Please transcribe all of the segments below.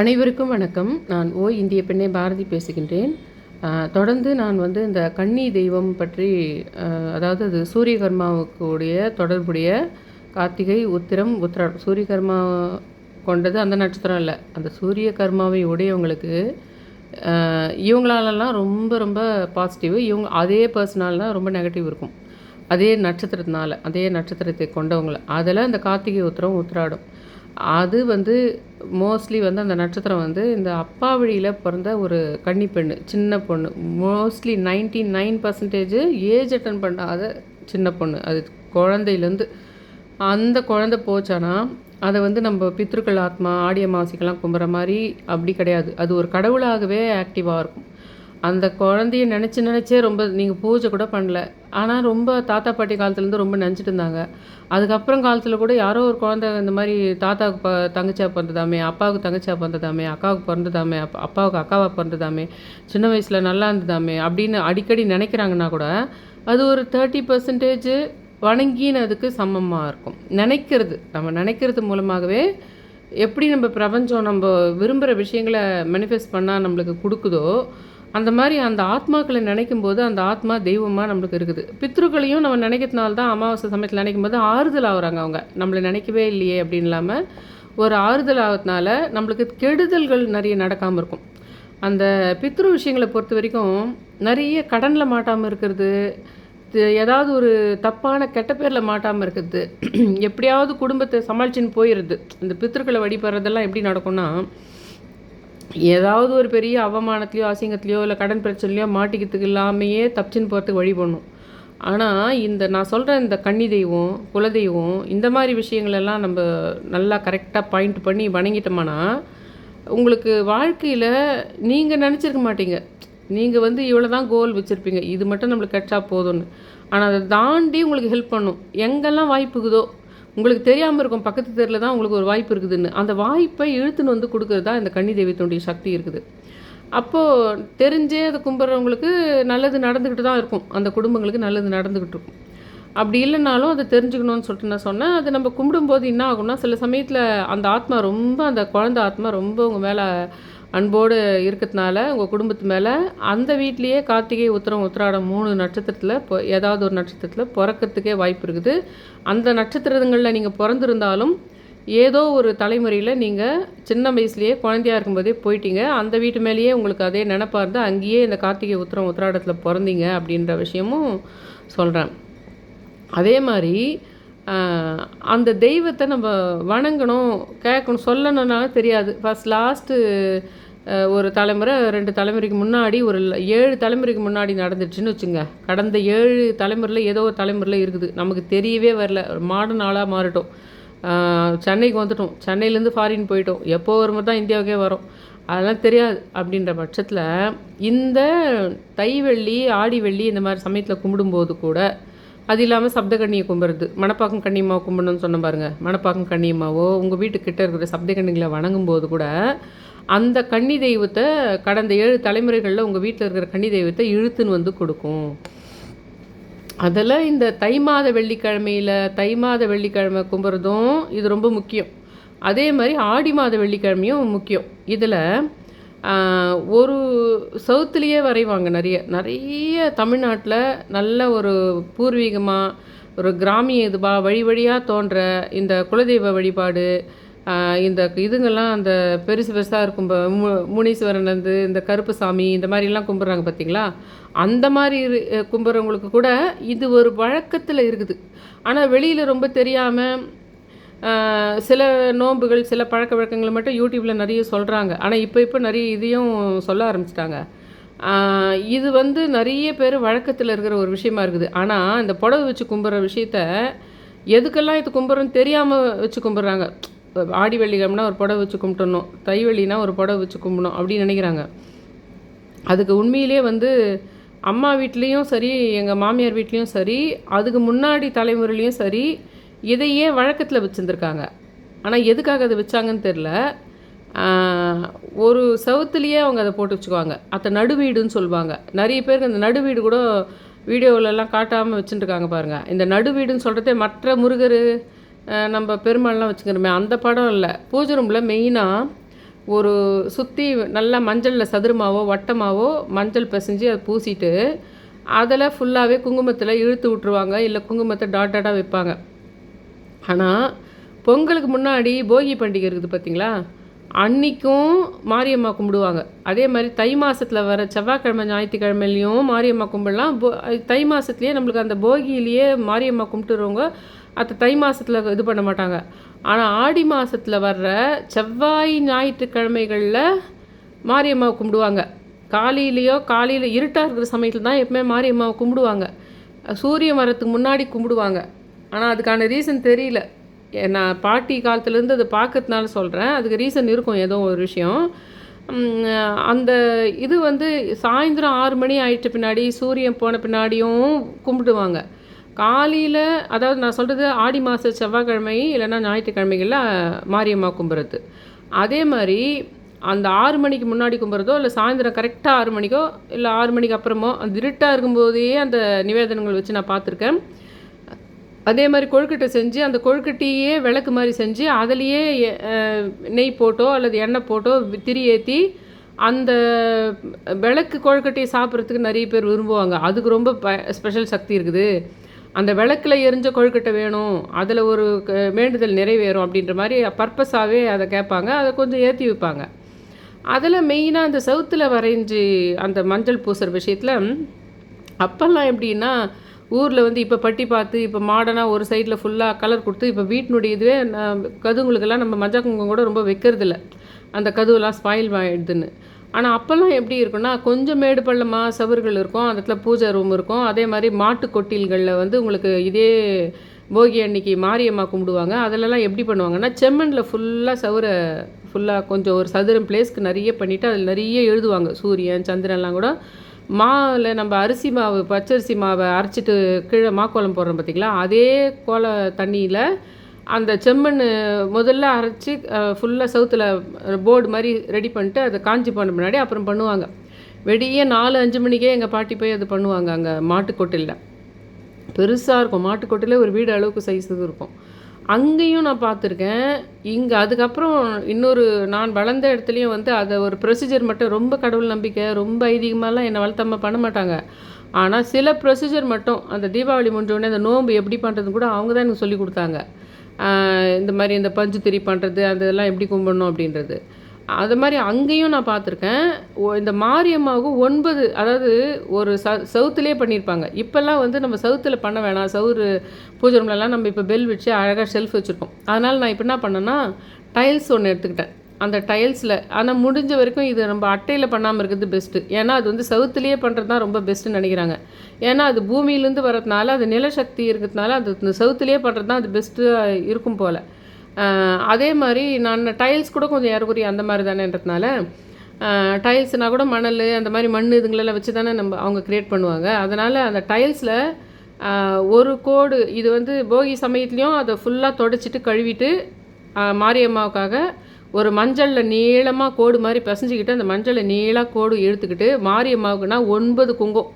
அனைவருக்கும் வணக்கம். நான் இந்திய பெண்ணே பாரதி பேசுகின்றேன். தொடர்ந்து நான் இந்த கன்னி தெய்வம் பற்றி அதாவது அது சூரியகர்மாவுக்குடைய தொடர்புடைய கார்த்திகை, உத்திரம், உத்திராடம். சூரியகர்மா கொண்டது அந்த நட்சத்திரம் இல்லை. அந்த சூரிய கர்மாவை உடையவங்களுக்கு இவங்களாலலாம் ரொம்ப ரொம்ப பாசிட்டிவ், இவங்க அதே பர்சனாலாம் ரொம்ப நெகட்டிவ் இருக்கும். அதே நட்சத்திரத்தை கொண்டவங்கள அதில் இந்த கார்த்திகை, உத்திரம், உத்திராடம் அது மோஸ்ட்லி அந்த நட்சத்திரம் இந்த அப்பா வழியில் பிறந்த ஒரு கன்னி பெண்ணு, சின்ன பொண்ணு. மோஸ்ட்லி 99% ஏஜ் அட்டன் பண்ணாத சின்ன பொண்ணு. அது குழந்தையிலேருந்து அந்த குழந்தை போச்சானா அதை நம்ம பித்ருக்கள் ஆத்மா ஆடி அமாவாசைக்கெல்லாம் கும்புற மாதிரி அப்படி கிடையாது. அது ஒரு கடவுளாகவே ஆக்டிவாக இருக்கும். அந்த குழந்தைய நினச்சே ரொம்ப நீங்கள் பூஜை கூட பண்ணல. ஆனால் ரொம்ப தாத்தா பாட்டி காலத்துலேருந்து ரொம்ப நினச்சிட்டு இருந்தாங்க. அதுக்கப்புறம் காலத்தில் கூட யாரோ ஒரு குழந்தை இந்த மாதிரி தாத்தாவுக்கு தங்கச்சியாக பிறந்ததாமே, அப்பாவுக்கு தங்கச்சியாக பிறந்ததாமே, அக்காவுக்கு பிறந்ததாமே, அப்பாவுக்கு அக்காவாக பிறந்ததாமே, சின்ன வயசில் நல்லா இருந்ததாமே அப்படின்னு அடிக்கடி நினைக்கிறாங்கன்னா கூட அது ஒரு 30% வணங்கினதுக்கு சமமாக இருக்கும். நம்ம நினைக்கிறது மூலமாகவே எப்படி நம்ம பிரபஞ்சம் நம்ம விரும்புகிற விஷயங்களை மேனிஃபெஸ்ட் பண்ணால் நம்மளுக்கு கொடுக்குதோ அந்த மாதிரி அந்த ஆத்மாக்களை நினைக்கும் போது அந்த ஆத்மா தெய்வமாக நம்மளுக்கு இருக்குது. பித்ருக்களையும் நம்ம நினைக்கிறதுனால தான் அமாவாசை சமயத்தில் நினைக்கும் போது ஆறுதல் ஆகுறாங்க. அவங்க நம்மளை நினைக்கவே இல்லையே அப்படின்னு இல்லாமல் ஒரு ஆறுதல் ஆகிறதுனால நம்மளுக்கு கெடுதல்கள் நிறைய நடக்காமல் இருக்கும். அந்த பித்ரு விஷயங்களை பொறுத்த வரைக்கும் நிறைய கடனில் மாட்டாமல் இருக்கிறது, ஏதாவது ஒரு தப்பான கெட்ட பேரில் மாட்டாமல் இருக்கிறது, எப்படியாவது குடும்பத்தை சமாளிச்சின்னு போயிடுது. இந்த பித்ருக்களை வழிபடுறதெல்லாம் எப்படி நடக்கும்னா, ஏதாவது ஒரு பெரிய அவமானத்துலையோ அசிங்கத்துலையோ இல்லை கடன் பிரச்சனைலையோ மாட்டிக்கிறதுக்கு இல்லாமையே தப்பிச்சின்னு போகிறதுக்கு வழி பண்ணும். ஆனால் நான் சொல்கிற இந்த கன்னி தெய்வம், குலதெய்வம், இந்த மாதிரி விஷயங்களெல்லாம் நம்ம நல்லா கரெக்டாக பாயிண்ட் பண்ணி வணங்கிட்டோம்னா உங்களுக்கு வாழ்க்கையில் நீங்கள் நினச்சிருக்க மாட்டீங்க. நீங்கள் இவ்வளோ தான் கோல் வச்சுருப்பீங்க, இது மட்டும் நம்மளுக்கு கிடைச்சா போதும்னு. ஆனால் அதை தாண்டி உங்களுக்கு ஹெல்ப் பண்ணும். எங்கெல்லாம் வாய்ப்பு இருக்குதோ உங்களுக்கு தெரியாமல் இருக்கும், பக்கத்து தெருவில் தான் உங்களுக்கு ஒரு வாய்ப்பு இருக்குதுன்னு. அந்த வாய்ப்பை இழுத்துன்னு கொடுக்குறது தான் இந்த கன்னி தெய்வத்தினுடைய சக்தி இருக்குது. அப்போது தெரிஞ்சே அதை கும்பிட்றவங்களுக்கு நல்லது நடந்துக்கிட்டு தான் இருக்கும், அந்த குடும்பங்களுக்கு நல்லது நடந்துக்கிட்டு இருக்கும். அப்படி இல்லைனாலும் அதை தெரிஞ்சுக்கணும்னு சொல்லிட்டு நான் சொன்னேன். அது நம்ம கும்பிடும்போது என்ன ஆகும்னா, சில சமயத்தில் அந்த ஆத்மா ரொம்ப, அந்த குழந்தை ஆத்மா ரொம்ப உங்கள் மேலே அன்போடு இருக்கிறதுனால உங்கள் குடும்பத்து மேலே அந்த வீட்லேயே கார்த்திகை, உத்திரம், உத்திராடம் 3 நட்சத்திரத்தில் ஏதாவது ஒரு நட்சத்திரத்தில் பிறக்கிறதுக்கே வாய்ப்பு இருக்குது. அந்த நட்சத்திரங்களில் நீங்கள் பிறந்திருந்தாலும் ஏதோ ஒரு தலைமுறையில் நீங்கள் சின்ன வயசுலேயே குழந்தையாக இருக்கும்போதே போயிட்டீங்க, அந்த வீட்டு மேலேயே உங்களுக்கு அதே நினப்பாக இருந்தால் அங்கேயே இந்த கார்த்திகை, உத்திரம், உத்திராடத்தில் பிறந்தீங்க அப்படின்ற விஷயமும் சொல்கிறேன். அதே மாதிரி அந்த தெய்வத்தை நம்ம வணங்கணும், கேட்கணும், சொல்லணுன்னாலும் தெரியாது. லாஸ்ட்டு ஒரு தலைமுறை 2 தலைமுறைக்கு முன்னாடி ஒரு 7 தலைமுறைக்கு முன்னாடி நடந்துடுச்சுன்னு வச்சுங்க. கடந்த 7 தலைமுறையில் ஏதோ ஒரு தலைமுறையில் இருக்குது, நமக்கு தெரியவே வரல. மாடர்ன் ஆளாக மாறிட்டோம், சென்னைக்கு வந்துட்டோம், சென்னையிலேருந்து ஃபாரின் போயிட்டோம், எப்போ வரும்போது தான் இந்தியாவுக்கே வரோம், அதெல்லாம் தெரியாது. அப்படின்ற பட்சத்தில் இந்த தை வெள்ளி, ஆடி வெள்ளி இந்த மாதிரி சமயத்தில் கும்பிடும்போது கூட அது இல்லாமல் சப்தகன்னியை கும்பிட்றது, மணப்பாக்கம் கன்னியம்மாவை கும்பிடணும்னு சொன்ன பாருங்கள், மணப்பாக்கம் கன்னியம்மாவோ உங்கள் வீட்டுக்கிட்ட இருக்கிற சப்தகன்னிகளை வணங்கும்போது கூட அந்த கன்னி தெய்வத்தை கடந்த 7 தலைமுறைகளில் உங்கள் வீட்டில் இருக்கிற கன்னி தெய்வத்தை இழுத்துன்னு கொடுக்கும். அதில் இந்த தை மாத வெள்ளிக்கிழமை கும்பிட்றதும் இது ரொம்ப முக்கியம். அதே மாதிரி ஆடி மாத வெள்ளிக்கிழமையும் முக்கியம். இதில் ஒரு சவுத்துலேயே வரைவாங்க நிறைய தமிழ்நாட்டில் நல்ல ஒரு பூர்வீகமாக ஒரு கிராமிய வழி வழியாக தோன்ற இந்த குலதெய்வ வழிபாடு, இந்த இதுங்கெல்லாம் அந்த பெருசாக இருக்கும், முனீஸ்வரன் இந்த கருப்பு சாமி இந்த மாதிரிலாம் கும்பிட்றாங்க பார்த்தீங்களா, அந்த மாதிரி கும்பிட்றவங்களுக்கு கூட இது ஒரு வழக்கத்தில் இருக்குது. ஆனால் வெளியில் ரொம்ப தெரியாமல் சில நோன்புகள், சில பழக்க வழக்கங்களை மட்டும் யூடியூப்பில் நிறைய சொல்கிறாங்க. ஆனால் இப்போ நிறைய இதையும் சொல்ல ஆரம்பிச்சிட்டாங்க. இது நிறைய பேர் வழக்கத்தில் இருக்கிற ஒரு விஷயமா இருக்குது. ஆனால் இந்த புடவை வச்சு கும்பிட்ற விஷயத்த எதுக்கெல்லாம் இது கும்பிட்றோன்னு தெரியாமல் வச்சு கும்பிட்றாங்க. ஆடி வெள்ளிக்கிழமைனா ஒரு புடவை வச்சு கும்பிட்டணும், தை வெள்ளினா ஒரு புடவை வச்சு கும்பிடணும் அப்படின்னு நினைக்கிறாங்க. அதுக்கு உண்மையிலே அம்மா வீட்லேயும் சரி, எங்கள் மாமியார் வீட்லேயும் சரி, அதுக்கு முன்னாடி தலைமுறையிலையும் சரி, இதையே வழக்கத்தில் வச்சுருந்துருக்காங்க. ஆனால் எதுக்காக அதை வச்சாங்கன்னு தெரில. ஒரு சவுத்துலேயே அவங்க அதை போட்டு வச்சுக்குவாங்க, அதை நடுவீடுன்னு சொல்லுவாங்க. நிறைய பேருக்கு அந்த நடுவீடு கூட வீடியோவிலலாம் காட்டாமல் வச்சுட்டுருக்காங்க பாருங்கள். இந்த நடுவீடுன்னு சொல்கிறதே மற்ற முருகர் நம்ம பெருமாள்லாம் வச்சுக்கிறோமே அந்த படம் இல்லை. பூஜை ரூமில் மெயினாக ஒரு சுற்றி நல்லா மஞ்சளில் சதுரமாவோ வட்டமாவோ மஞ்சள் பிசைஞ்சு அதை பூசிட்டு அதில் ஃபுல்லாகவே குங்குமத்தில் இழுத்து விட்ருவாங்க, இல்லை குங்குமத்தை டாட் டாட்டாக வைப்பாங்க. ஆனால் பொங்கலுக்கு முன்னாடி போகி பண்டிகை இருக்குது பார்த்திங்களா, அன்றைக்கும் மாரியம்மா கும்பிடுவாங்க. அதே மாதிரி தை மாதத்தில் வர செவ்வாய்க்கிழமை ஞாயிற்றுக்கிழமையிலையும் மாரியம்மா கும்பிடலாம். தை மாதத்துலேயே நம்மளுக்கு அந்த போகியிலேயே மாரியம்மா கும்பிட்டுருவங்க. அது தை மாதத்தில் இது பண்ண மாட்டாங்க. ஆனால் ஆடி மாதத்தில் வர்ற செவ்வாய் ஞாயிற்றுக்கிழமைகளில் மாரியம்மாவை கும்பிடுவாங்க. காலையில் இருட்டாக இருக்கிற சமயத்தில் தான் எப்பவுமே மாரியம்மாவை கும்பிடுவாங்க. சூரியன் வரத்துக்கு முன்னாடி கும்பிடுவாங்க. ஆனால் அதுக்கான ரீசன் தெரியல. நான் பாட்டி காலத்துலேருந்து அதை பார்க்கறதுனால சொல்கிறேன். அதுக்கு ரீசன் இருக்கும், ஏதோ ஒரு விஷயம். அந்த இது சாயந்தரம் 6 மணி ஆயிட்ட பின்னாடி சூரியன் போன பின்னாடியும் கும்பிடுவாங்க. காலையில், அதாவது நான் சொல்கிறது ஆடி மாத செவ்வாய்க்கிழமை இல்லைன்னா ஞாயிற்றுக்கிழமைகளில் மாரியம்மா கும்பிட்றது. அதே மாதிரி அந்த 6 மணிக்கு முன்னாடி கும்பிட்றதோ இல்லை சாயந்தரம் கரெக்டாக 6 மணிக்கோ இல்லை 6 மணிக்கு அப்புறமோ அந்த இருட்டாக இருக்கும்போதே அந்த நிவேதனங்கள் வச்சு நான் பார்த்துருக்கேன். அதே மாதிரி கொழுக்கட்டை செஞ்சு அந்த கொழுக்கட்டையே விளக்கு மாதிரி செஞ்சு அதுலேயே நெய் போட்டோ அல்லது எண்ணெய் போட்டோ திரி ஏற்றி அந்த விளக்கு கொழுக்கட்டையை சாப்பிட்றதுக்கு நிறைய பேர் விரும்புவாங்க. அதுக்கு ரொம்ப ஸ்பெஷல் சக்தி இருக்குது. அந்த விளக்கில் எரிஞ்ச கொழுக்கட்டை வேணும், அதில் ஒரு வேண்டுதல் நிறைவேறும் அப்படின்ற மாதிரி பர்பஸாகவே அதை கேட்பாங்க. அதை கொஞ்சம் ஏற்றி வைப்பாங்க. அதில் மெயினாக அந்த சவுத்தில் வரைஞ்சி அந்த மஞ்சள் பூசுகிற விஷயத்தில் அப்போல்லாம் எப்படின்னா, ஊரில் இப்போ பட்டி பார்த்து இப்போ மாடர்னாக ஒரு சைடில் ஃபுல்லாக கலர் கொடுத்து இப்போ வீட்டினுடைய இதுவே கதுங்களுக்கெல்லாம் நம்ம மஞ்சள் குங்குமம் கூட ரொம்ப வைக்கிறதில்ல, அந்த கதுவெல்லாம் ஸ்பாயில் ஆகிடுதுன்னு. ஆனால் அப்போல்லாம் எப்படி இருக்குன்னா, கொஞ்சம் மேடு பள்ளமாக சவறுகள் இருக்கும், அந்த இடத்துல பூஜை ரூம் இருக்கும். அதே மாதிரி மாட்டு கொட்டில்களில் உங்களுக்கு இதே போகி அன்னைக்கு மாரியம்மா கும்பிடுவாங்க. அதிலலாம் எப்படி பண்ணுவாங்கன்னா, செம்மண்ணில் ஃபுல்லாக கொஞ்சம் ஒரு சதுரம் பிளேஸ்க்கு நிறைய பண்ணிவிட்டு அதில் நிறைய எழுதுவாங்க. சூரியன் சந்திரன்லாம் கூட மாவில் நம்ம அரிசி மாவு பச்சரிசி மாவை அரைச்சிட்டு கீழே மாக்கோலம் போடுறோம் பார்த்திங்களா, அதே கோல தண்ணியில் அந்த செம்மண் முதல்ல அரைச்சி ஃபுல்லாக சவுத்தில் போர்டு மாதிரி ரெடி பண்ணிட்டு அதை காஞ்சி பண்ண முன்னாடி அப்புறம் பண்ணுவாங்க. வெடியே 4-5 மணிக்கே எங்கள் பாட்டி போய் அது பண்ணுவாங்க. அங்கே மாட்டுக்கொட்டிலில் பெருசாக இருக்கும், மாட்டுக்கொட்டிலே ஒரு வீடு அளவுக்கு சைஸுக்கு இருக்கும். அங்கேயும் நான் பார்த்துருக்கேன். இங்கே அதுக்கப்புறம் இன்னொரு நான் வளர்ந்த இடத்துலையும் அதை ஒரு ப்ரொசீஜர் மட்டும், ரொம்ப கடவுள் நம்பிக்கை ரொம்ப ஐதீகமாகலாம் என்னை வளர்த்தம்மா பண்ண மாட்டாங்க. ஆனால் சில ப்ரொசீஜர் மட்டும், அந்த தீபாவளி முடிஞ்சோடனே அந்த நோன்பு எப்படி பண்ணுறதுன்னு கூட அவங்க தான் எனக்கு சொல்லி கொடுத்தாங்க. இந்த மாதிரி இந்த பஞ்சு திரி பண்ணுறது அதெல்லாம் எப்படி கும்பிடணும் அப்படின்றது. அது மாதிரி அங்கேயும் நான் பார்த்துருக்கேன். இந்த மாரியம்மாவுக்கு 9, அதாவது ஒரு சவுத்துலேயே பண்ணியிருப்பாங்க. இப்போல்லாம் நம்ம சவுத்தில் பண்ண வேணாம், சவுறு பூஜை ரூம்லலாம் நம்ம இப்போ பெல் வச்சு அழகாக ஷெல்ஃப் வச்சுருக்கோம். அதனால் நான் இப்போ என்ன பண்ணேன்னா, டைல்ஸ் ஒன்று எடுத்துக்கிட்டேன். அந்த டைல்ஸில் ஆனால் முடிஞ்ச வரைக்கும் இது நம்ம அட்டையில் பண்ணாமல் இருக்கிறது பெஸ்ட்டு. ஏன்னா அது சவுத்துலேயே பண்ணுறது தான் ரொம்ப பெஸ்ட்டுன்னு நினைக்கிறாங்க. ஏன்னா அது பூமியிலேருந்து வரதுனால, அது நிலசக்தி இருக்கிறதுனால அந்த சவுத்துலேயே பண்ணுறது தான் அது பெஸ்ட்டாக இருக்கும் போல். அதே மாதிரி நான் டைல்ஸ் கூட கொஞ்சம் ஏறக்குறைய அந்த மாதிரி தானேன்றதுனால, டைல்ஸ்னால் கூட மணல் அந்த மாதிரி மண் இதுங்களெல்லாம் வச்சு தானே அவங்க க்ரியேட் பண்ணுவாங்க. அதனால் அந்த டைல்ஸில் ஒரு கோடு இது போகி சமயத்துலேயும் அதை ஃபுல்லாக தொடச்சிட்டு கழுவிட்டு மாரியம்மாவுக்காக ஒரு மஞ்சளில் நீளமாக கோடு மாதிரி பிசைஞ்சிக்கிட்டு அந்த மஞ்சளில் நீளாக கோடு இழுத்துக்கிட்டு மாரியம்மாவுக்குன்னா 9 குங்கம்,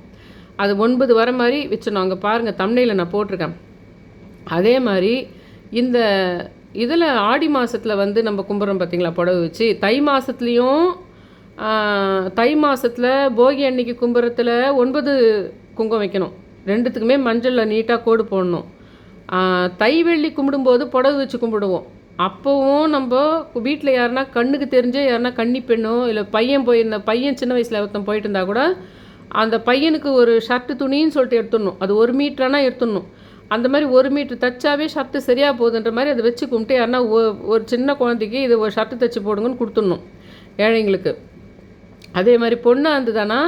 அது 9 வர மாதிரி வச்சிடணும். அங்கே பாருங்கள், தம்ப்நெயில்ல நான் போட்டிருக்கேன். அதே மாதிரி இந்த இதில் ஆடி மாதத்தில் நம்ம கும்பிட்றோம் பார்த்திங்களா புடவை வச்சு, தை மாதத்துலேயும் தை மாதத்தில் போகி அன்னைக்கு கும்பிட்றதுல 9 குங்கம் வைக்கணும். 2த்துக்குமே மஞ்சளில் நீட்டாக கோடு போடணும். தை வெள்ளி கும்பிடும்போது புடவை வச்சு கும்பிடுவோம். அப்போவும் நம்ம வீட்டில் யாருன்னா கண்ணுக்கு தெரிஞ்சே யாருன்னா கன்னி பெண்ணோ இல்லை பையன் சின்ன வயசில் ஒருத்தன் போயிட்டு இருந்தால் கூட அந்த பையனுக்கு ஒரு ஷர்ட்டு துணின்னு சொல்லிட்டு எடுத்துடணும். அது 1 மீட்டரானா எடுத்துடணும். அந்த மாதிரி 1 மீட்டர் தைச்சாவே ஷர்ட்டு சரியாக போகுதுன்ற மாதிரி அதை வச்சு கும்பிட்டு யாருன்னா ஒரு சின்ன குழந்தைக்கு இது ஒரு ஷர்ட்டு தைச்சி போடுங்கன்னு கொடுத்துடணும் ஏழைங்களுக்கு. அதே மாதிரி பொண்ணாக இருந்ததுன்னா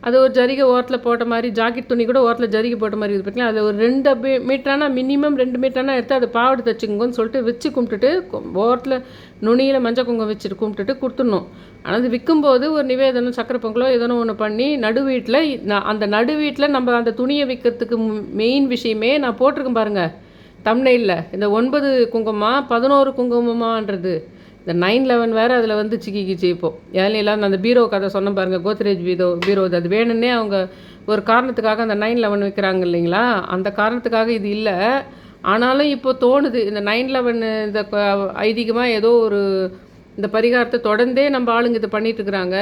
அது ஒரு ஜரிகை ஓரத்தில் போட்ட மாதிரி, ஜாக்கெட் துணி கூட ஓரத்தில் ஜரிகை போட்ட மாதிரி இது பார்த்தீங்கன்னா அதில் ஒரு 2 மீட்டரானா மினிமம் 2 மீட்டரானா எடுத்து அதை பாவாடை தைச்சிங்கன்னு சொல்லிட்டு வச்சு கும்பிட்டுட்டு ஓரத்தில் நுனியில் மஞ்சள் குங்குமம் வச்சுட்டு கும்பிட்டுட்டு கொடுத்துடணும். ஆனால் அது விற்கும்போது ஒரு நிவேதனம் சக்கரை பொங்கலோ ஏதோ ஒன்று பண்ணி அந்த நடு வீட்டில் நம்ம அந்த துணியை விற்கிறதுக்கு மெயின் விஷயமே நான் போட்டிருக்கேன் பாருங்கள் தம்ப்நெயில்ல. இந்த 9 குங்குமமா 11 குங்குமமான்றது இந்த 9/11 வேறு அதில் சிக்கிக்கிச்சு. இப்போது ஏழையெல்லாம் அந்த பீரோ கதை சொன்ன பாருங்கள், கோத்ரேஜ் பீரோ அது வேணும்னே அவங்க ஒரு காரணத்துக்காக அந்த 9/11 வைக்கிறாங்க இல்லைங்களா, அந்த காரணத்துக்காக இது இல்லை. ஆனாலும் இப்போ தோணுது இந்த 9/11 இந்த ஐதீகமாக ஏதோ ஒரு இந்த பரிகாரத்தை தொடர்ந்தே நம்ம ஆளுங்க இதை பண்ணிகிட்ருக்குறாங்க.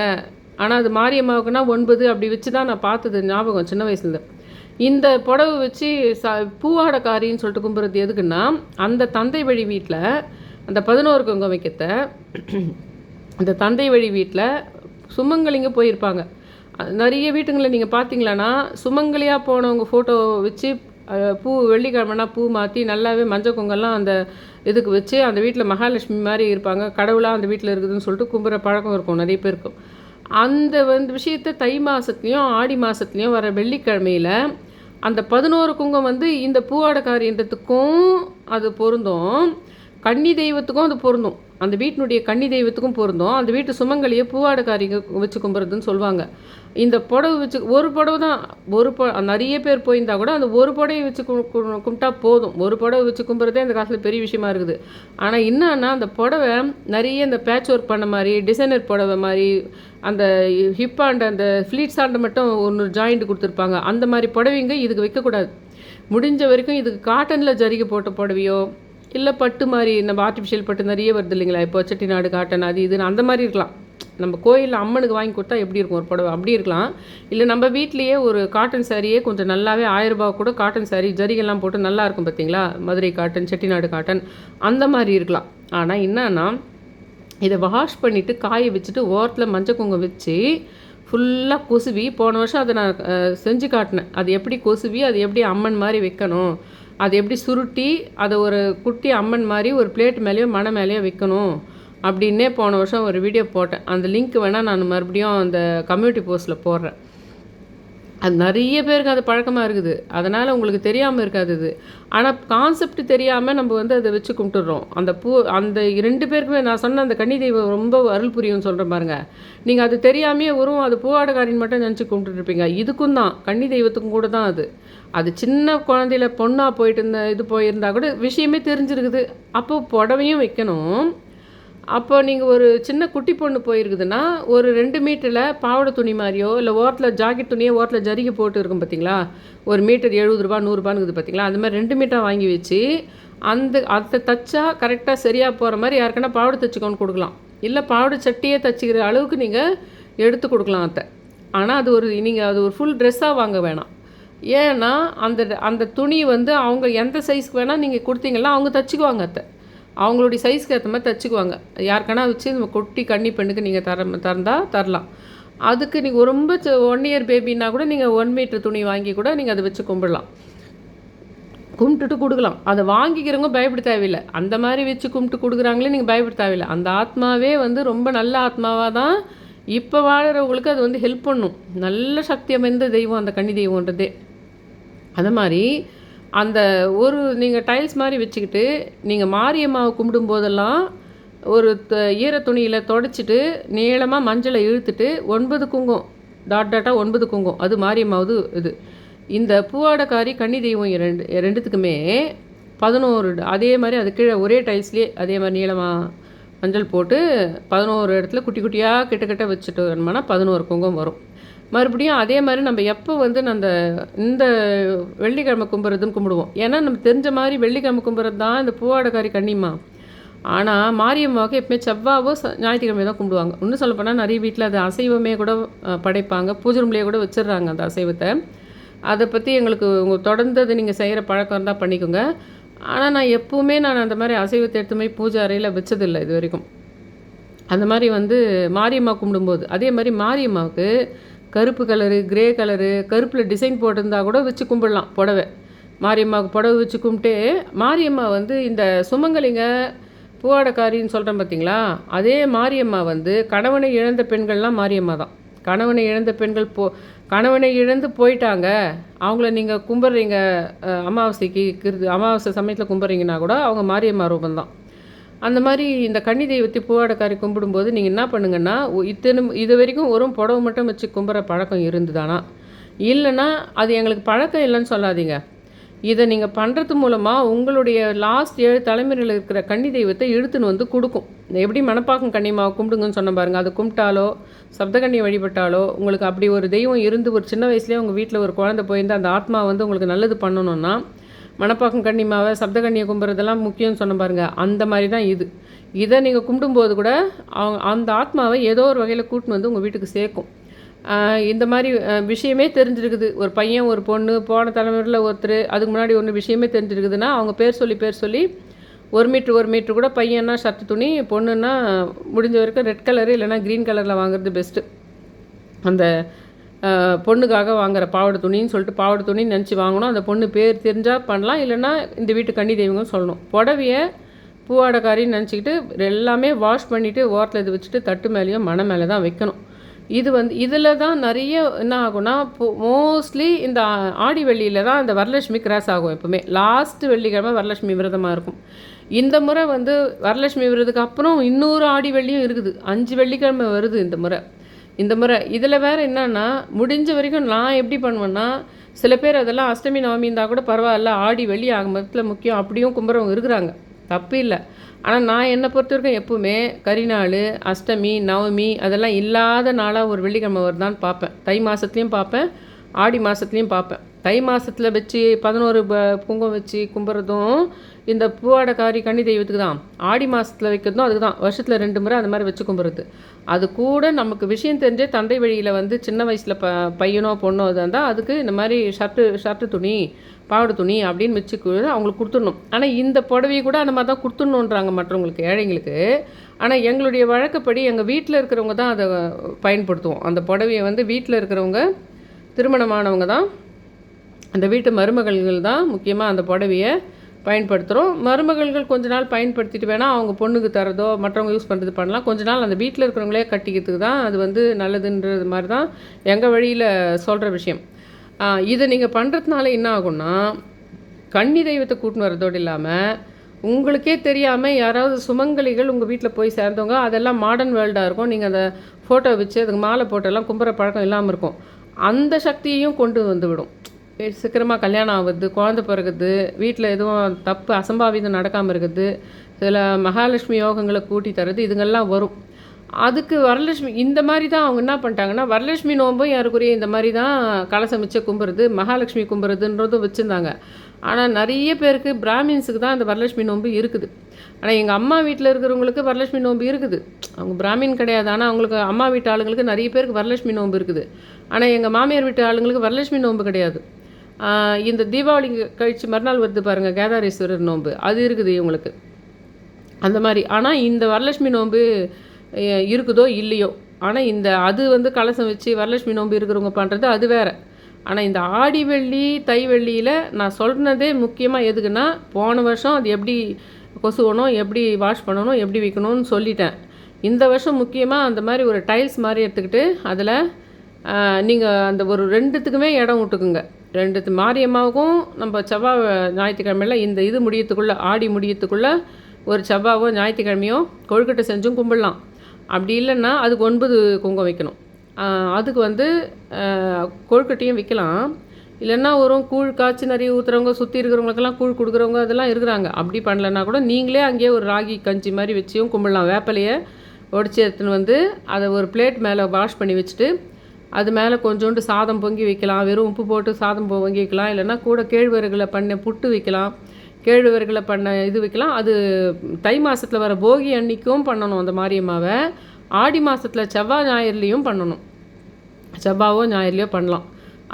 ஆனால் அது மாரியம்மாவுக்குன்னா 9 அப்படி வச்சு தான் நான் பார்த்தது ஞாபகம் சின்ன வயசுலேருந்து. இந்த புடவை வச்சு பூவாடைக்காரின்னு சொல்லிட்டு கும்பிட்றது எதுக்குன்னா, அந்த தந்தை வழி வீட்டில் அந்த 11 குங்கம் வைக்கத்த அந்த தந்தை வழி வீட்டில் சுமங்கலிங்க போயிருப்பாங்க. நிறைய வீட்டுங்களில் நீங்கள் பார்த்தீங்களான்னா சுமங்கலியாக போனவங்க ஃபோட்டோ வச்சு பூ வெள்ளிக்கிழமைனா பூ மாற்றி நல்லாவே மஞ்சள் குங்கெல்லாம் அந்த இதுக்கு வச்சு அந்த வீட்டில் மகாலட்சுமி மாதிரி இருப்பாங்க, கடவுளாக அந்த வீட்டில் இருக்குதுன்னு சொல்லிட்டு கும்பிட்ற பழக்கம் இருக்கும் நிறைய பேருக்கும். அந்த விஷயத்தை தை மாதத்துலேயும் ஆடி மாதத்துலேயும் வர வெள்ளிக்கிழமையில் அந்த 11 குங்கம் இந்த பூவாடைக்காரின்றதுக்கும் அது பொருந்தும், கன்னி தெய்வத்துக்கும் அது பொருந்தும், அந்த வீட்டினுடைய கன்னி தெய்வத்துக்கும் பொருந்தும். அந்த வீட்டு சுமங்கலியை பூவாடைக்காரிங்க வச்சு கும்பிட்றதுன்னு சொல்லுவாங்க. இந்த புடவை வச்சு ஒரு புடவை தான் நிறைய பேர் போயிருந்தா கூட அந்த ஒரு புடவை வச்சு கும்பிட்டா போதும். ஒரு புடவை வச்சு கும்பிட்றதே இந்த காலத்தில் பெரிய விஷயமா இருக்குது. ஆனால் என்னன்னா அந்த புடவை நிறைய இந்த பேட்ச் ஒர்க் பண்ண மாதிரி டிசைனர் புடவை மாதிரி அந்த ஹிப்பாண்ட அந்த ஃப்ளீட்ஸ் ஆண்ட மட்டும் ஒன்று ஜாயிண்ட் கொடுத்துருப்பாங்க. அந்த மாதிரி புடவைங்க இதுக்கு வைக்கக்கூடாது. முடிஞ்ச வரைக்கும் இதுக்கு காட்டனில் ஜரிகை போட்ட புடவையோ இல்லை பட்டு மாதிரி நம்ம ஆர்டிஃபிஷியல் பட்டு நிறைய வருது இல்லைங்களா, இப்போ செட்டிநாடு காட்டன் அது இதுன்னு அந்த மாதிரி இருக்கலாம். நம்ம கோயிலில் அம்மனுக்கு வாங்கி கொடுத்தா எப்படி இருக்கும் ஒரு புடவை அப்படி இருக்கலாம். இல்லை நம்ம வீட்லேயே ஒரு காட்டன் சாரியே கொஞ்சம் நல்லாவே 1000 ரூபா கூட காட்டன் சாரீ ஜரிகெல்லாம் போட்டு நல்லா இருக்கும் பார்த்தீங்களா, மதுரை காட்டன் செட்டிநாடு காட்டன் அந்த மாதிரி இருக்கலாம். ஆனால் என்னன்னா இதை வாஷ் பண்ணிவிட்டு காய வச்சுட்டு ஓரத்தில் மஞ்சள் குங்குமம் வச்சு ஃபுல்லாக கொசுவி, போன வருஷம் அதை நான் செஞ்சு காட்டினேன். அது எப்படி கொசுவி அது எப்படி அம்மன் மாதிரி வைக்கணும், அது எப்படி சுருட்டி அதை ஒரு குட்டி அம்மன் மாதிரி ஒரு பிளேட் மேலேயோ மணை மேலேயோ வைக்கணும் அப்படின்னே போன வருஷம் ஒரு வீடியோ போட்டேன். அந்த லிங்க் வேணால் நான் மறுபடியும் அந்த கம்யூனிட்டி போஸ்ட்டில் போடுறேன். அது நிறைய பேருக்கு அது பழக்கமாக இருக்குது, அதனால் உங்களுக்கு தெரியாமல் இருக்காது இது. ஆனால் கான்செப்ட் தெரியாமல் நம்ம அதை வச்சு கும்பிட்டுடுறோம். அந்த அந்த 2 பேருக்குமே நான் சொன்ன அந்த கன்னி தெய்வம் ரொம்ப அருள் புரியும்னு சொல்கிறேன் பாருங்கள். நீங்கள் அது தெரியாமையே அது பூவாடைக்காரின்னு மட்டும் நினச்சி கும்பிட்டுருப்பீங்க. இதுக்கும் தான் கன்னி தெய்வத்துக்கும் கூட தான் அது சின்ன குழந்தையில பொண்ணாக போயிட்டு போயிருந்தா கூட விஷயமே தெரிஞ்சிருக்குது. அப்போது புடவையும் வைக்கணும். அப்போ நீங்கள் ஒரு சின்ன குட்டி பொண்ணு போயிருக்குதுன்னா ஒரு 2 மீட்டரில் பாவாடை துணி மாதிரியோ இல்லை ஓரத்தில் ஜாக்கெட் துணியோ ஓரத்தில் ஜரிகை போட்டு இருக்கும் பார்த்தீங்களா, ஒரு மீட்டர் 70 ரூபா 100 ரூபான்னு இருக்குது பார்த்தீங்களா, அந்த மாதிரி 2 மீட்டர் வாங்கி வச்சு அதை தைச்சா கரெக்டாக சரியாக போகிற மாதிரி யாருக்குன்னா பாவாடை தைச்சிக்கோன்னு கொடுக்கலாம். இல்லை பாவாடை சட்டியே தைச்சிக்கிற அளவுக்கு நீங்கள் எடுத்து கொடுக்கலாம் அதை. ஆனால் அது ஒரு ஃபுல் ட்ரெஸ்ஸாக வாங்க வேணாம். ஏன்னா அந்த துணி அவங்க எந்த சைஸ்க்கு வேணால் நீங்கள் கொடுத்தீங்கன்னா அவங்க தைச்சிக்குவாங்க. அவங்களுடைய சைஸ்க்கு ஏற்ற மாதிரி தைச்சிக்குவாங்க. யாருக்கானா வச்சு நம்ம கொட்டி கன்னி பெண்ணுக்கு நீங்கள் தரலாம். அதுக்கு நீங்கள் ரொம்ப 1 இயர் பேபின்னா கூட நீங்கள் 1 மீட்டர் துணி வாங்கி கூட நீங்கள் அதை வச்சு கும்பிட்டுட்டு கொடுக்கலாம். அதை வாங்கிக்கிறவங்க பயப்பட தேவையில்லை. அந்த மாதிரி வச்சு கும்பிட்டு கொடுக்குறாங்களே நீங்கள் பயப்பட தேவையில்லை. அந்த ஆத்மாவே ரொம்ப நல்ல ஆத்மாவாக தான் இப்போ வாழறவங்களுக்கு அது ஹெல்ப் பண்ணும். நல்ல சக்தி அமைந்த தெய்வம் அந்த கன்னி தெய்வன்றதே. அது மாதிரி அந்த நீங்கள் டைல்ஸ் மாதிரி வச்சுக்கிட்டு நீங்கள் மாரியம்மாவை கும்பிடும்போதெல்லாம் ஒரு ஈர துணியில் தொடச்சிட்டு நீளமாக மஞ்சளை இழுத்துட்டு 9 குங்கம் டாட்டாக 9 குங்கம் அது மாரியம்மாவது இது. இந்த பூவாடைக்காரி கன்னி தெய்வம் ரெண்டுத்துக்குமே 11 அதே மாதிரி அது கீழே ஒரே டைல்ஸ்லேயே அதே மாதிரி நீளமாக மஞ்சள் போட்டு 11 இடத்துல குட்டி குட்டியாக கிட்ட வச்சுட்டு வரணும்னா 11 குங்கம் வரும். மறுபடியும் அதே மாதிரி நம்ம எப்போ இந்த வெள்ளிக்கிழமை கும்பிட்றதுன்னு கும்பிடுவோம். ஏன்னா நம்ம தெரிஞ்ச மாதிரி வெள்ளிக்கிழமை கும்பிட்றது தான் இந்த பூவாடைக்காரி கன்னிம்மா. ஆனால் மாரியம்மாவுக்கு எப்பவுமே செவ்வாவோ ஞாயிற்றுக்கிழமை தான் கும்பிடுவாங்க. இன்னும் சொல்லப்போனால் நிறைய வீட்டில் அது அசைவமே கூட படைப்பாங்க, பூஜை ரூம்லேயே கூட வச்சிடுறாங்க அந்த அசைவத்தை. அதை பற்றி எங்களுக்கு தொடர்ந்து அதை நீங்கள் செய்கிற பழக்கம் இருந்தால் பண்ணிக்கோங்க. ஆனால் நான் எப்போவுமே அந்த மாதிரி அசைவத்தை எடுத்து போய் பூஜை அறையில் வச்சதில்லை இது வரைக்கும். அந்த மாதிரி மாரியம்மா கும்பிடும்போது அதே மாதிரி மாரியம்மாவுக்கு கருப்பு கலரு கிரே கலரு கருப்பில் டிசைன் போட்டிருந்தா கூட வச்சு கும்பிடலாம். புடவை மாரியம்மாவுக்கு புடவை வச்சு கும்பிட்டு மாரியம்மா இந்த சுமங்கலிங்க பூவாடைக்காரின்னு சொல்கிறேன் பார்த்தீங்களா, அதே மாரியம்மா கணவனை இழந்த பெண்கள்லாம் மாரியம்மா தான். கணவனை இழந்த பெண்கள் கணவனை இழந்து போயிட்டாங்க, அவங்கள நீங்கள் கும்பிட்றீங்க அமாவாசைக்கு அமாவாசை சமயத்தில் கும்பிட்றீங்கன்னா கூட அவங்க மாரியம்மா ரூபந்தான். அந்த மாதிரி இந்த கன்னி தெய்வத்தை பூவாடைக்காரி கும்பிடும்போது நீங்கள் என்ன பண்ணுங்கன்னா இது வரைக்கும் ஒரு புடவை மட்டும் வச்சு கும்பிட்ற பழக்கம் இருந்துதானா, இல்லைன்னா அது எங்களுக்கு பழக்கம் இல்லைன்னு சொல்லாதீங்க. இதை நீங்கள் பண்ணுறது மூலமாக உங்களுடைய லாஸ்ட் 7 தலைமுறையில் இருக்கிற கன்னி தெய்வத்தை இழுத்துன்னு கொடுக்கும். எப்படி மணப்பாக்கம் கன்னிமாவை கும்பிடுங்கன்னு சொன்ன பாருங்கள், அது கும்பிட்டாலோ சப்தகன்னியை வழிபட்டாலோ உங்களுக்கு அப்படி ஒரு தெய்வம் இருந்து ஒரு சின்ன வயசுலேயே உங்கள் வீட்டில் ஒரு குழந்தை போயிருந்து அந்த ஆத்மா உங்களுக்கு நல்லது பண்ணணுன்னா மணப்பாக்கம் கன்னிமாவை சப்தகன்னியை கும்பிட்றதெல்லாம் முக்கியம்னு சொன்ன பாருங்கள். அந்த மாதிரி தான் இதை நீங்கள் கும்பிடும்போது கூட அந்த ஆத்மாவை ஏதோ ஒரு வகையில் கூட்டின்னு வந்து உங்கள் வீட்டுக்கு சேர்க்கும். இந்த மாதிரி விஷயமே தெரிஞ்சிருக்குது. ஒரு பையன் ஒரு பொண்ணு போன தலைமுறையில் ஒருத்தர் அதுக்கு முன்னாடி ஒன்று விஷயமே தெரிஞ்சிருக்குதுன்னா அவங்க பேர் சொல்லி 1 மீட்ரு கூட பையன்னா ஷர்ட் துணி, பொண்ணுன்னா முடிஞ்ச வரைக்கும் ரெட் கலரு இல்லைனா க்ரீன் கலரில் வாங்குறது பெஸ்ட்டு. அந்த பொண்ணுக்காக வாங்குகிற பாவாடை துணின்னு சொல்லிட்டு பாவாடை துணின்னு நினச்சி வாங்கணும். அந்த பொண்ணு பேர் தெரிஞ்சால் பண்ணலாம், இல்லைன்னா இந்த வீட்டு கன்னி தெய்வங்கன்னு சொல்லணும். புடவையை பூவாடைக்காரின்னு நினச்சிக்கிட்டு எல்லாமே வாஷ் பண்ணிவிட்டு ஓரத்தில் இது வச்சுட்டு தட்டு மேலேயும் மனை மேலே தான் வைக்கணும். இது இதில் தான் நிறைய என்ன ஆகும்னா மோஸ்ட்லி இந்த ஆடி வெள்ளியில் தான் அந்த வரலட்சுமி கிராஸ் ஆகும். எப்போவுமே லாஸ்ட்டு வெள்ளிக்கிழமை வரலட்சுமி விரதமாக இருக்கும். இந்த முறை வரலட்சுமி விரதத்துக்கு அப்புறம் இன்னொரு ஆடி வெள்ளியும் இருக்குது. 5 வெள்ளிக்கிழமை வருது இந்த முறை. இதில் வேறு என்னன்னா முடிஞ்ச வரைக்கும் நான் எப்படி பண்ணுவேன்னா, சில பேர் அதெல்லாம் அஷ்டமி நவமி இருந்தால் கூட பரவாயில்ல, ஆடி வெள்ளி ஆகும் மதத்தில் முக்கியம் அப்படியும் கும்புறவங்க இருக்கிறாங்க, தப்பு இல்லை. ஆனால் நான் என்னை பொறுத்த வரைக்கும் எப்போவுமே கரிநாள், அஷ்டமி, நவமி அதெல்லாம் இல்லாத நாளாக ஒரு வெள்ளிக்கிழமை வருதான்னு பார்ப்பேன். தை மாதத்துலேயும் பார்ப்பேன், ஆடி மாதத்துலேயும் பார்ப்பேன். தை மாதத்தில் வச்சு 11 குங்குமம் வச்சு கும்பிட்றதும் இந்த பூவாடைக்காரி கன்னி தெய்வத்துக்கு தான். ஆடி மாதத்தில் வைக்கிறதும் அதுக்கு தான். வருஷத்தில் 2 முறை அந்த மாதிரி வச்சு கும்பிட்றது. அது கூட நமக்கு விஷயம் தெரிஞ்சே தந்தை வழியில் சின்ன வயசில் பையனோ பொண்ணோ அது இருந்தால் அதுக்கு இந்த மாதிரி ஷர்ட்டு துணி, பாவாடை துணி அப்படின்னு வச்சு அவங்களுக்கு கொடுத்துடணும். ஆனால் இந்த புடவையை கூட அந்த மாதிரி தான் கொடுத்துடணுன்றாங்க மற்றவங்களுக்கு, ஏழைங்களுக்கு. ஆனால் எங்களுடைய வழக்கப்படி எங்கள் வீட்டில் இருக்கிறவங்க தான் அதை பயன்படுத்துவோம். அந்த புடவையை வீட்டில் இருக்கிறவங்க, திருமணமானவங்க தான், அந்த வீட்டு மருமகள்கள் தான் முக்கியமாக அந்த புடவையை பயன்படுத்துகிறோம். மருமகள்கள் கொஞ்ச நாள் பயன்படுத்திட்டு வேணால் அவங்க பொண்ணுக்கு தரதோ மற்றவங்க யூஸ் பண்ணுறது பண்ணலாம். கொஞ்ச நாள் அந்த வீட்டில் இருக்கிறவங்களே கட்டிக்கிறதுக்கு தான் அது நல்லதுன்றது மாதிரி தான் எங்கள் வழியில் சொல்கிற விஷயம். இதை நீங்கள் பண்ணுறதுனால என்ன ஆகும்னா, கன்னி தெய்வத்தை கூட்டின்னு வரதோடு இல்லாமல் உங்களுக்கே தெரியாமல் யாராவது சுமங்கலிகள் உங்கள் வீட்டில் போய் சேர்ந்தவங்க, அதெல்லாம் மாடர்ன் வேர்ல்டாக இருக்கும். நீங்கள் அந்த ஃபோட்டோ வச்சு அதுக்கு மாலை போட்டெல்லாம் கும்புற பழக்கம் இல்லாமல் இருக்கும். அந்த சக்தியையும் கொண்டு வந்துவிடும். சீக்கிரமாக கல்யாணம் ஆகுது, குழந்தை பிறகுது, வீட்டில் எதுவும் தப்பு அசம்பாவிதம் நடக்காமல் இருக்குது, சில மகாலட்சுமி யோகங்களை கூட்டி தரது, இதுங்கெல்லாம் வரும். அதுக்கு வரலட்சுமி இந்த மாதிரி தான் அவங்க என்ன பண்ணிட்டாங்கன்னா, வரலட்சுமி நோம்பும் யாருக்குரிய இந்த மாதிரி தான் கலசம் வச்சு கும்புறது, மகாலட்சுமி கும்புறதுன்றதும் வச்சுருந்தாங்க. ஆனால் நிறைய பேருக்கு பிராமின்ஸுக்கு தான் அந்த வரலட்சுமி நோம்பு இருக்குது. ஆனால் எங்கள் அம்மா வீட்டில் இருக்கிறவங்களுக்கு வரலட்சுமி நோம்பு இருக்குது. அவங்க பிராமின் கிடையாது, ஆனால் அவங்களுக்கு அம்மா வீட்டு ஆளுங்களுக்கு நிறைய பேருக்கு வரலட்சுமி நோம்பு இருக்குது. ஆனால் எங்கள் மாமியார் வீட்டு ஆளுங்களுக்கு வரலட்சுமி நோம்பு கிடையாது. இந்த தீபாவளி கழித்து மறுநாள் வருது பாருங்கள், கேதாரீஸ்வரர் நோன்பு, அது இருக்குது இவங்களுக்கு அந்த மாதிரி. ஆனால் இந்த வரலட்சுமி நோன்பு இருக்குதோ இல்லையோ, ஆனால் அது கலசம் வச்சு வரலட்சுமி நோன்பு இருக்கிறவங்க பண்ணுறது அது வேறு. ஆனால் இந்த ஆடி வெள்ளி தை வெள்ளியில் நான் சொல்கிறதே முக்கியமாக எதுக்குன்னா, போன வருஷம் அது எப்படி கொசுவணும், எப்படி வாஷ் பண்ணணும், எப்படி வைக்கணும்னு சொல்லிட்டேன். இந்த வருஷம் முக்கியமாக அந்த மாதிரி ஒரு டைல்ஸ் மாதிரி எடுத்துக்கிட்டு அதில் நீங்கள் அந்த ஒரு 2த்துக்குமே இடம் விட்டுக்குங்க. 2 மாரியம்மாவுக்கும் நம்ம செவ்வாய் ஞாயிற்றுக்கிழமையில் இந்த இது முடியத்துக்குள்ளே, ஆடி முடியத்துக்குள்ளே ஒரு செவ்வாவோ ஞாயிற்றுக்கிழமையோ கொழுக்கட்டை செஞ்சும் கும்பிடலாம். அப்படி இல்லைன்னா அதுக்கு 9 குங்குமம் வைக்கணும். அதுக்கு கொழுக்கட்டையும் வைக்கலாம். இல்லைன்னா கூழ் காய்ச்சி நிறைய ஊற்றுறவங்க, சுற்றி இருக்கிறவங்களுக்கெல்லாம் கூழ் கொடுக்குறவங்க அதெல்லாம் இருக்கிறாங்க. அப்படி பண்ணலன்னா கூட நீங்களே அங்கேயே ஒரு ராகி கஞ்சி மாதிரி வச்சியும் கும்பிடலாம். வேப்பிலையை உடச்சி எடுத்துன்னு அதை ஒரு பிளேட் மேலே வாஷ் பண்ணி வச்சுட்டு அது மேலே கொஞ்சோண்டு சாதம் பொங்கி வைக்கலாம். வெறும் உப்பு போட்டு சாதம் பொங்கி வைக்கலாம். இல்லைன்னா கூட கேழ்வரகுல பண்ண புட்டு வைக்கலாம், கேழ்வரகுல பண்ண இது வைக்கலாம். அது தை மாதத்தில் வர போகி அன்னைக்கும் பண்ணணும் அந்த மாரியம்மாவை. ஆடி மாதத்தில் செவ்வாய் ஞாயிறுலேயும் பண்ணணும், செவ்வாவோ ஞாயிறுலையோ பண்ணலாம்.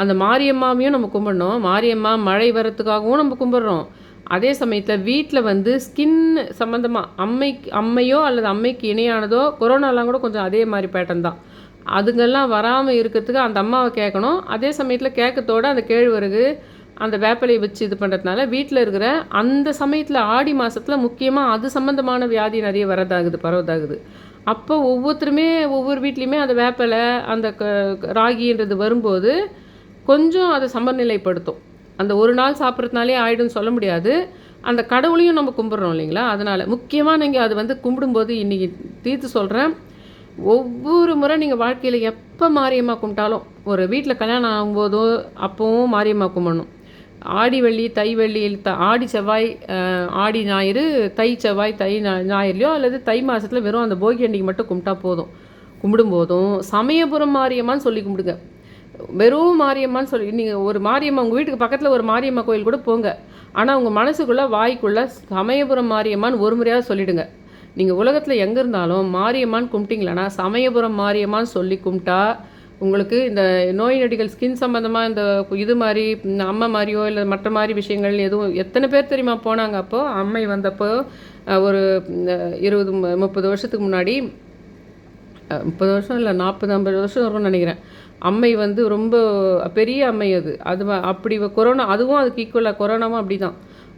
அந்த மாரியம்மாவையும் நம்ம கும்பிடணும். மாரியம்மா மழை வரத்துக்காகவும் நம்ம கும்பிட்றோம். அதே சமயத்தில் வீட்டில் ஸ்கின் சம்மந்தமாக அம்மையோ அல்லது அம்மைக்கு இணையானதோ, கொரோனாலாம் கூட கொஞ்சம் அதே மாதிரி பேட்டர்ன் தான், அதுங்கெல்லாம் வராமல் இருக்கிறதுக்கு அந்த அம்மாவை கேட்கணும். அதே சமயத்தில் கேட்கத்தோடு அந்த கேழ்வரகு அந்த வேப்பிலையை வச்சு இது பண்ணுறதுனால வீட்டில் இருக்கிற அந்த சமயத்தில் ஆடி மாதத்தில் முக்கியமாக அது சம்மந்தமான வியாதி நிறைய பரவதாகுது. அப்போ ஒவ்வொருத்தருமே ஒவ்வொரு வீட்லேயுமே அந்த வேப்பிலை அந்த ராகின்றது வரும்போது கொஞ்சம் அதை சமநிலைப்படுத்தும். அந்த ஒரு நாள் சாப்பிட்றதுனாலே ஆயிடும்னு சொல்ல முடியாது. அந்த கடவுளையும் நம்ம கும்பிட்றோம் இல்லைங்களா, அதனால் முக்கியமாக நீங்கள் அது கும்பிடும்போது இன்றைக்கி தீர்த்து சொல்கிறேன். ஒவ்வொரு முறை நீங்கள் வாழ்க்கையில் எப்போ மாரியம்மா கும்பிட்டாலும், ஒரு வீட்டில் கல்யாணம் ஆகும்போதோ அப்போவும் மாரியம்மா கும்பிடணும். ஆடி வெள்ளி தை வெள்ளி ஆடி செவ்வாய் ஆடி ஞாயிறு, தை செவ்வாய் தை ஞாயிறுலையோ அல்லது தை மாதத்தில் வெறும் அந்த போகி அன்னைக்கு மட்டும் கும்பிட்டா போதும். கும்பிடும்போதும் சமயபுரம் மாரியம்மான்னு சொல்லி கும்பிடுங்க. வெறும் மாரியம்மான்னு சொல்லி நீங்கள் ஒரு மாரியம்மா உங்கள் வீட்டுக்கு பக்கத்தில் ஒரு மாரியம்மா கோயில் கூட போங்க, ஆனால் உங்கள் மனசுக்குள்ளே வாய்க்குள்ளே சமயபுரம் மாரியம்மான்னு ஒரு முறையாவது சொல்லிவிடுங்க. நீங்கள் உலகத்தில் எங்கே இருந்தாலும் மாரியம்மான்னு கும்பிட்டிங்களேன்னா சமயபுரம் மாரியம்மான்னு சொல்லி கும்பிட்டா உங்களுக்கு இந்த நோய் நொடிகள் ஸ்கின் சம்மந்தமாக இந்த இது மாதிரி அம்மை மாதிரியோ இல்லை மற்ற மாதிரி விஷயங்கள் எதுவும் எத்தனை பேர் தெரியுமா போனாங்க அப்போது அம்மை வந்தப்போ ஒரு 20-30 வருஷத்துக்கு முன்னாடி 30 வருஷம் இல்லை 40-50 வருஷம் வரும்னு நினைக்கிறேன். அம்மை வந்து ரொம்ப பெரிய அம்மை அது அப்படி கொரோனா அதுவும் அதுக்கு ஈக்குவலாக கொரோனாவும் அப்படி தான்.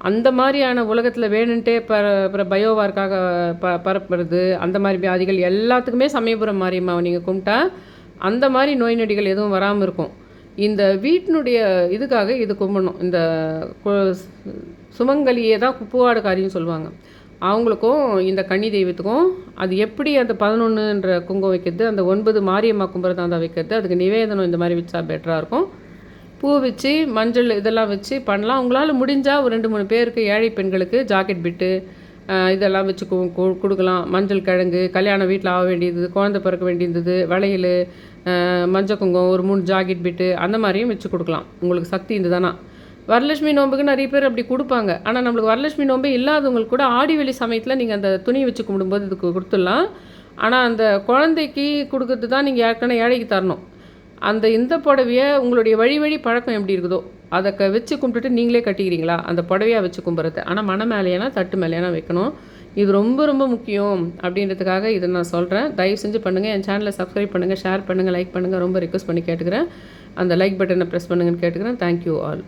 அந்த மாதிரியான உலகத்தில் வேணுன்ட்டே பயோவார்க்காக பரப்புறது அந்த மாதிரி வியாதிகள் எல்லாத்துக்குமே சமயபுரம் மாரியம்மாவை நீங்கள் கும்பிட்டா அந்த மாதிரி நோய் நொடிகள் எதுவும் வராமல் இருக்கும். இந்த வீட்டினுடைய இதுக்காக இது கும்பிடணும். இந்த சுமங்கலியே தான் பூவாடுக்காரின்னு சொல்லுவாங்க. அவங்களுக்கும் இந்த கன்னி தெய்வத்துக்கும் அது எப்படி அந்த 11ன்ற குங்குமம் வைக்கிறது, அந்த 9 மாரியம்மா கும்புறதாந்தா வைக்கிறது, அதுக்கு நிவேதனம் இந்த மாதிரி வச்சா பெட்டராக இருக்கும். பூ வச்சு மஞ்சள் இதெல்லாம் வச்சு பண்ணலாம். உங்களால் முடிஞ்சால் ஒரு 2-3 பேருக்கு ஏழை பெண்களுக்கு ஜாக்கெட் பிட்டு இதெல்லாம் வச்சு கொடுக்கலாம். மஞ்சள் கிழங்கு, கல்யாணம் வீட்டில் ஆக வேண்டியது, குழந்தை பிறக்க வேண்டியது, வளையல், மஞ்சள் குங்குமம், ஒரு 3 ஜாக்கெட் பிட்டு அந்த மாதிரியும் வச்சு கொடுக்கலாம். உங்களுக்கு சக்தி இருந்ததுதானா. வரலட்சுமி நோம்புக்கு நிறைய பேர் அப்படி கொடுப்பாங்க. ஆனால் நம்மளுக்கு வரலட்சுமி நோம்பே இல்லாதவங்களுக்கு கூட ஆடி வெளி சமயத்தில் நீங்கள் அந்த துணி வச்சு கும்பிடும்போது இதுக்கு கொடுத்துடலாம். ஆனால் அந்த குழந்தைக்கு கொடுக்கறது தான் நீங்கள் ஏற்கனவே ஏழைக்கு தரணும். இந்த புடவையை உங்களுடைய வழி பழக்கம் எப்படி இருக்குதோ அதை வச்சு கும்பிட்டுட்டு நீங்களே கட்டிக்கிறீங்களா அந்த புடவையாக வச்சு கும்பிட்றது. ஆனால் மன மேலேனா தட்டு மேலேனா வைக்கணும். இது ரொம்ப ரொம்ப முக்கியம் அப்படின்றதுக்காக இதை நான் சொல்கிறேன். தயவு செஞ்சு பண்ணுங்கள். என் சேனலை சப்ஸ்கிரைப் பண்ணுங்கள், ஷேர் பண்ணுங்கள், லைக் பண்ணுங்கள். ரொம்ப ரிக்வெஸ்ட் பண்ணி கேட்டுக்கிறேன். அந்த லைக் பட்டனை ப்ரெஸ் பண்ணுங்கன்னு கேட்டுக்கிறேன். Thank you all.